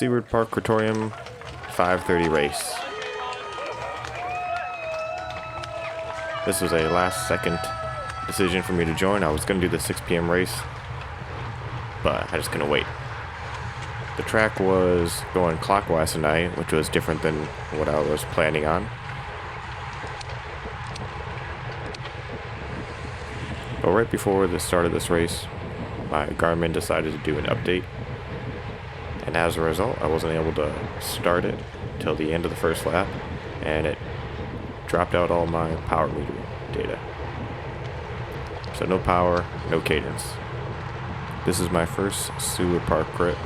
Seward Park Criterium 5:30 race. This was a last second decision for me to join. I was going to do the 6 p.m. race, but I just couldn't wait. The track was going clockwise tonight, which was different than what I was planning on. But right before the start of this race, my Garmin decided to do an update. And as a result, I wasn't able to start it till the end of the first lap, and it dropped out all my power meter data. So no power, no cadence. This is my first Seward Park crit.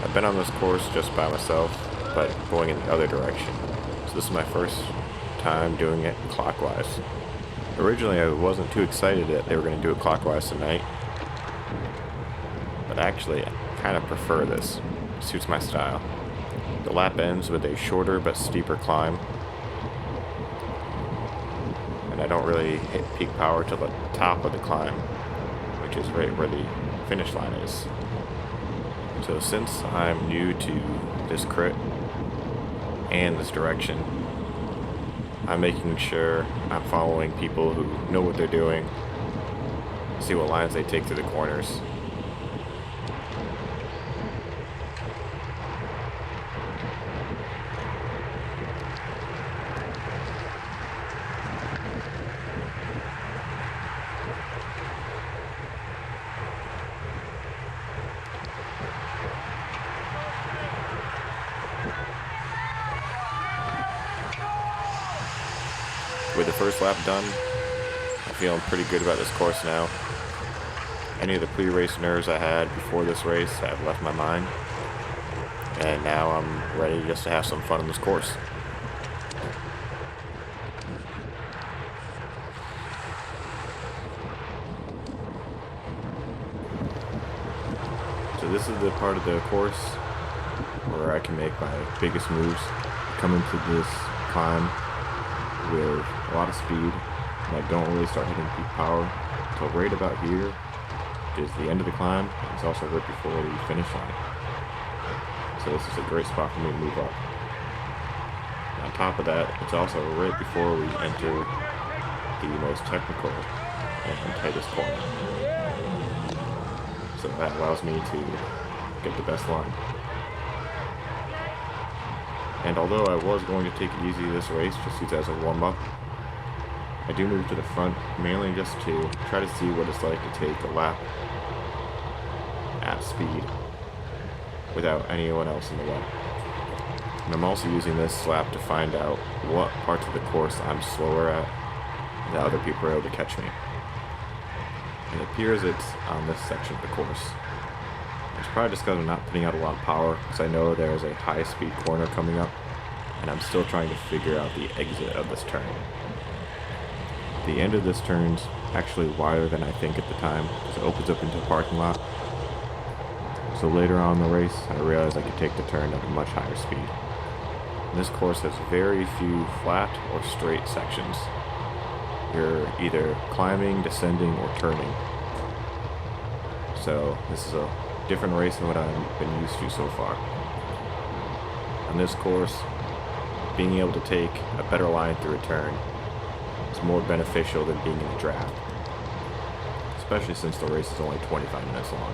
I've been on this course just by myself, but going in the other direction. So this is my first time doing it clockwise. Originally I wasn't too excited that they were going to do it clockwise tonight, but actually I kind of prefer this. It suits my style. The lap ends with a shorter but steeper climb, and I don't really hit peak power till the top of the climb, which is right where the finish line is. So since I'm new to this crit and this direction, I'm making sure I'm following people who know what they're doing, see what lines they take through the corners. With the first lap done, I'm feeling pretty good about this course now. Any of the pre-race nerves I had before this race have left my mind, and now I'm ready just to have some fun on this course. So this is the part of the course where I can make my biggest moves. Come into this climb with a lot of speed, and I don't really start hitting peak power until right about here, which is the end of the climb. It's also right before the finish line. So this is a great spot for me to move up. On top of that, it's also right before we enter the most technical and tightest corner. So that allows me to get the best line. And although I was going to take it easy this race, just use it as a warm-up, I do move to the front, mainly just to try to see what it's like to take a lap at speed without anyone else in the way. And I'm also using this lap to find out what parts of the course I'm slower at that other people are able to catch me. It appears it's on this section of the course. It's probably just because I'm not putting out a lot of power, because I know there's a high-speed corner coming up, and I'm still trying to figure out the exit of this turn. The end of this turn's actually wider than I think at the time, because it opens up into a parking lot. So later on in the race, I realized I could take the turn at a much higher speed. And this course has very few flat or straight sections. You're either climbing, descending, or turning. So this is a different race than what I've been used to so far. On this course, being able to take a better line through a turn is more beneficial than being in a draft, especially since the race is only 25 minutes long.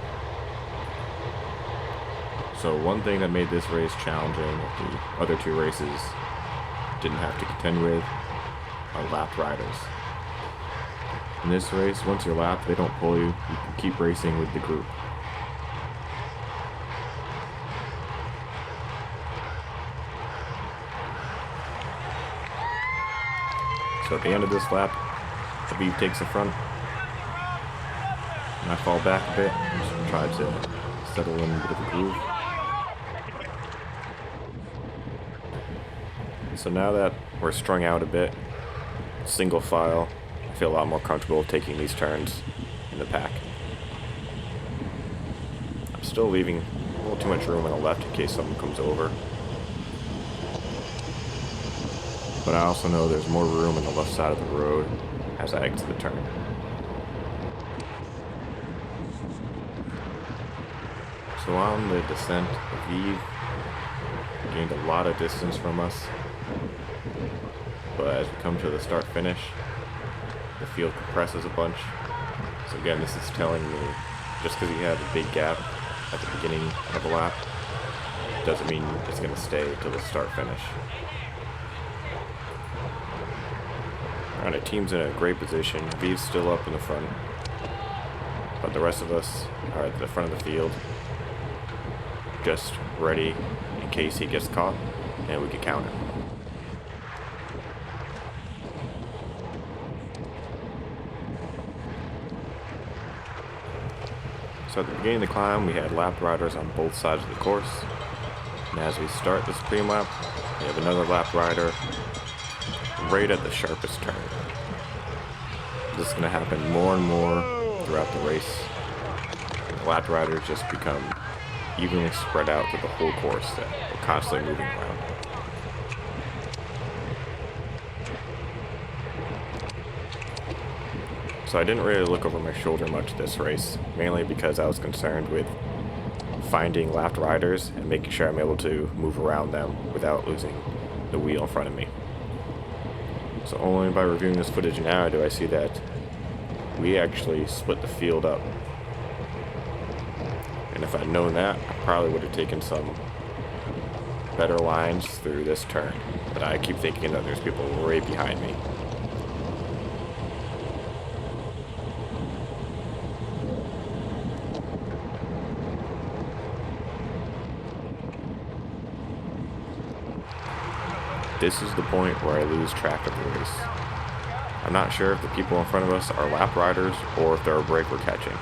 So one thing that made this race challenging that the other 2 races didn't have to contend with are lapped riders. In this race, once you're lapped, they don't pull you. You can keep racing with the group. So at the end of this lap, the beef takes the front, and I fall back a bit, just try to settle in a bit of a groove. So now that we're strung out a bit, single file, I feel a lot more comfortable taking these turns in the pack. I'm still leaving a little too much room on the left in case someone comes over. But I also know there's more room on the left side of the road as I exit the turn. So So on the descent, Aviv gained a lot of distance from us. But as we come to the start-finish, the field compresses a bunch. So again, this is telling me just because you have a big gap at the beginning of a lap, doesn't mean it's going to stay till the start-finish. Alright, our team's in a great position. Aviv's still up in the front. But the rest of us are at the front of the field, just ready in case he gets caught, and we can counter. So at the beginning of the climb, we had lap riders on both sides of the course. And as we start this pre-lap, we have another lap rider right at the sharpest turn. This is going to happen more and more throughout the race. The lap riders just become evenly spread out through the whole course that we're constantly moving around. So I didn't really look over my shoulder much this race, mainly because I was concerned with finding lapped riders and making sure I'm able to move around them without losing the wheel in front of me. So only by reviewing this footage now do I see that we actually split the field up. And if I'd known that, I probably would have taken some better lines through this turn. But I keep thinking that there's people right behind me. This is the point where I lose track of the race. I'm not sure if the people in front of us are lap riders or if they're a break we're catching.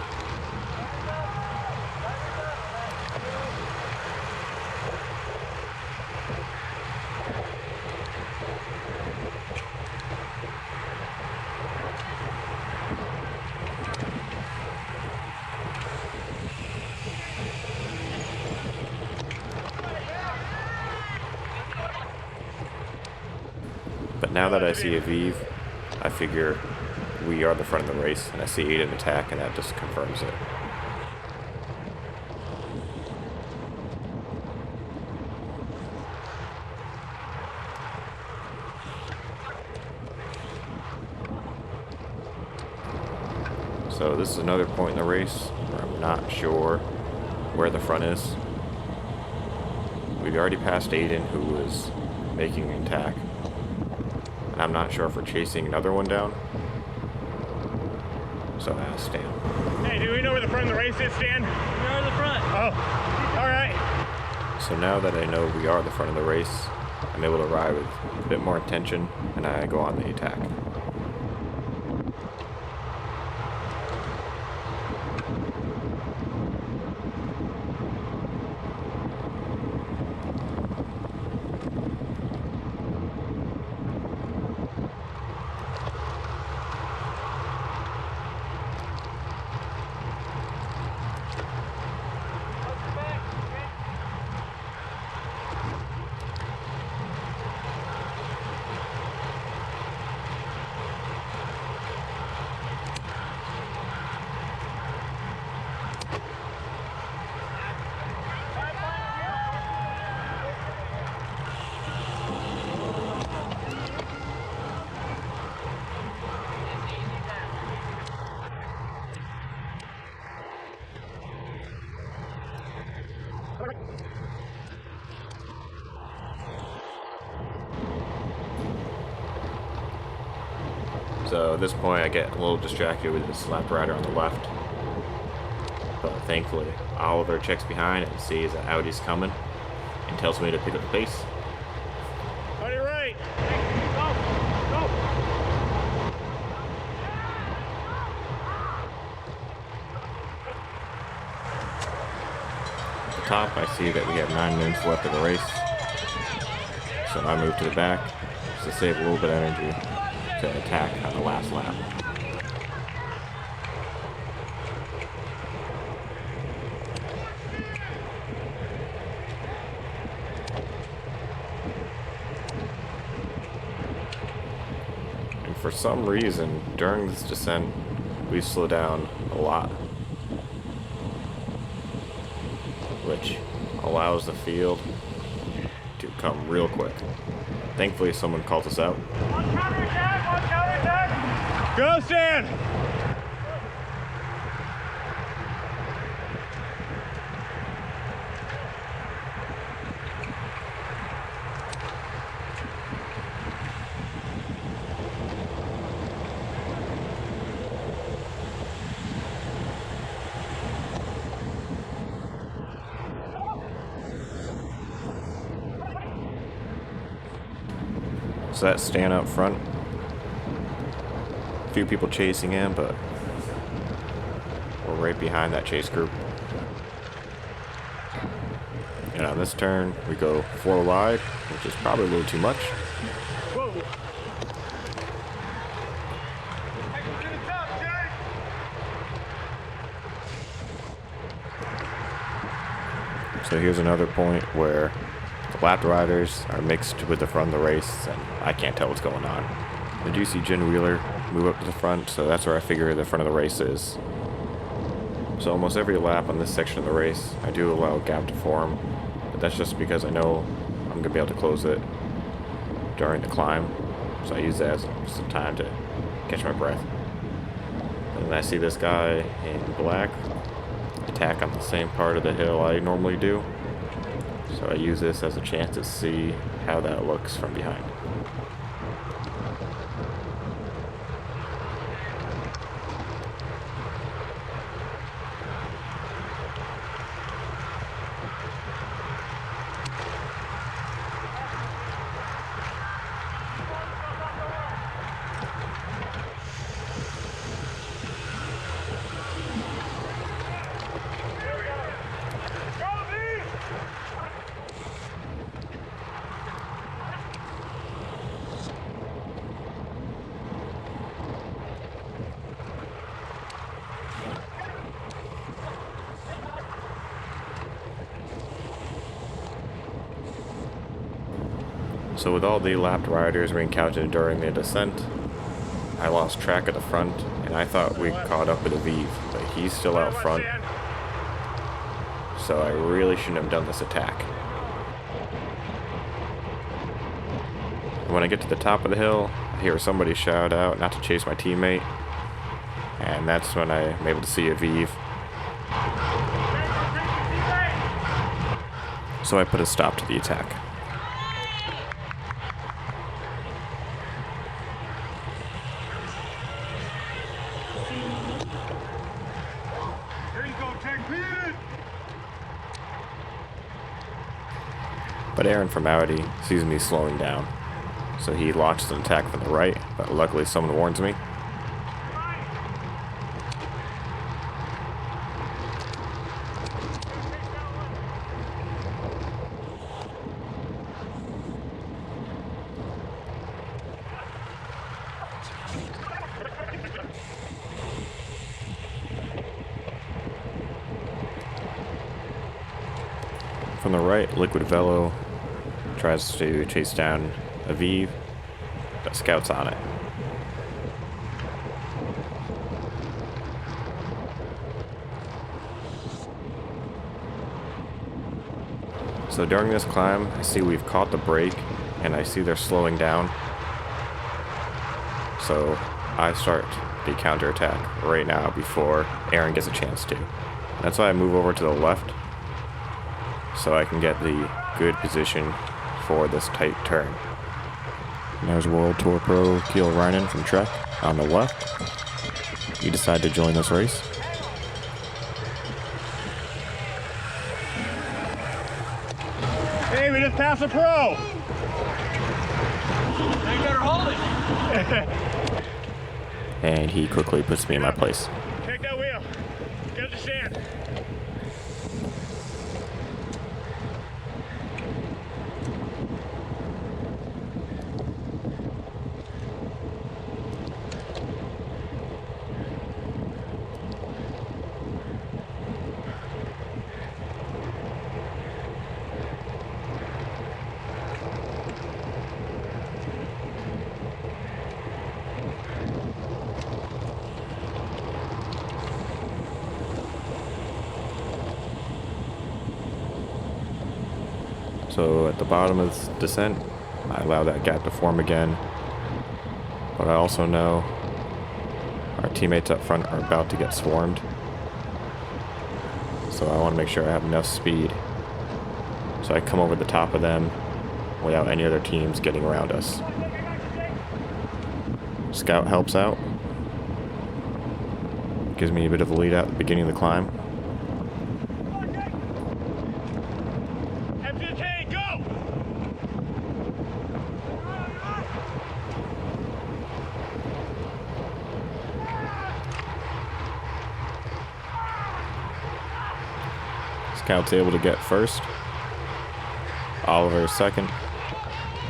But now that I see Aviv, I figure we are the front of the race, and I see Aiden attack, and that just confirms it. So this is another point in the race where I'm not sure where the front is. We've already passed Aiden, who was making an attack. And I'm not sure if we're chasing another one down. So I asked Stan. Hey, do we know where the front of the race is, Stan? We are the front. Oh, all right. So now that I know we are the front of the race, I'm able to ride with a bit more intention, and I go on the attack. So at this point I get a little distracted with this lap rider on the left. But thankfully Oliver checks behind and sees that Audi's coming and tells me to pick up the pace. On your right. At the top I see that we have 9 minutes left of the race. So I move to the back just to save a little bit of energy to attack on the last lap. And for some reason, during this descent, we slow down a lot. which allows the field to come real quick. Thankfully, someone called us out. On counterattack! On counterattack! Go, Stan! So that's Stan up front. A few people chasing him, but we're right behind that chase group. And on this turn, we go 4 wide, which is probably a little too much. Whoa! So here's another point where the lapped riders are mixed with the front of the race, and I can't tell what's going on. I do see Jen Wheeler move up to the front, so that's where I figure the front of the race is. So almost every lap on this section of the race, I do allow a gap to form, but that's just because I know I'm going to be able to close it during the climb, so I use that as some time to catch my breath. And then I see this guy in black attack on the same part of the hill I normally do, so I use this as a chance to see how that looks from behind. So with all the lapped riders we encountered during the descent, I lost track of the front, and I thought we caught up with Aviv, but he's still out front, so I really shouldn't have done this attack. When I get to the top of the hill, I hear somebody shout out not to chase my teammate, and that's when I'm able to see Aviv. So I put a stop to the attack. But Aaron from Audi sees me slowing down, so he launches an attack from the right, but luckily someone warns me. From the right, Liquid Velo tries to chase down Aviv, but Scout's on it. So during this climb, I see we've caught the brake, and I see they're slowing down. So I start the counterattack right now before Aaron gets a chance to. That's why I move over to the left, so I can get the good position for this tight turn. And there's World Tour Pro Keel Reinen from Trek on the left. He decided to join this race. Hey, we just passed a pro! You better hold it! And he quickly puts me in my place. Take that wheel. Get it to stand. So at the bottom of this descent, I allow that gap to form again. But I also know our teammates up front are about to get swarmed. So I want to make sure I have enough speed so I come over the top of them without any other teams getting around us. Scout helps out. Gives me a bit of a lead out at the beginning of the climb. MPK, go! Scout's able to get first. Oliver second.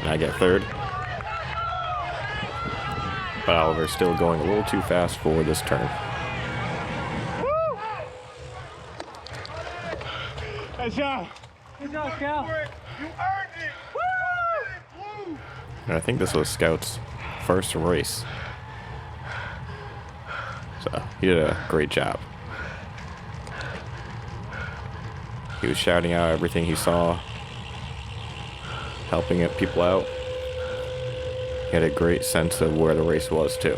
And I get third. But Oliver's still going a little too fast for this turn. Nice job. Good job, Scout. You earned it. Woo! And I think this was Scout's first race. So he did a great job. He was shouting out everything he saw, helping people out. He had a great sense of where the race was too.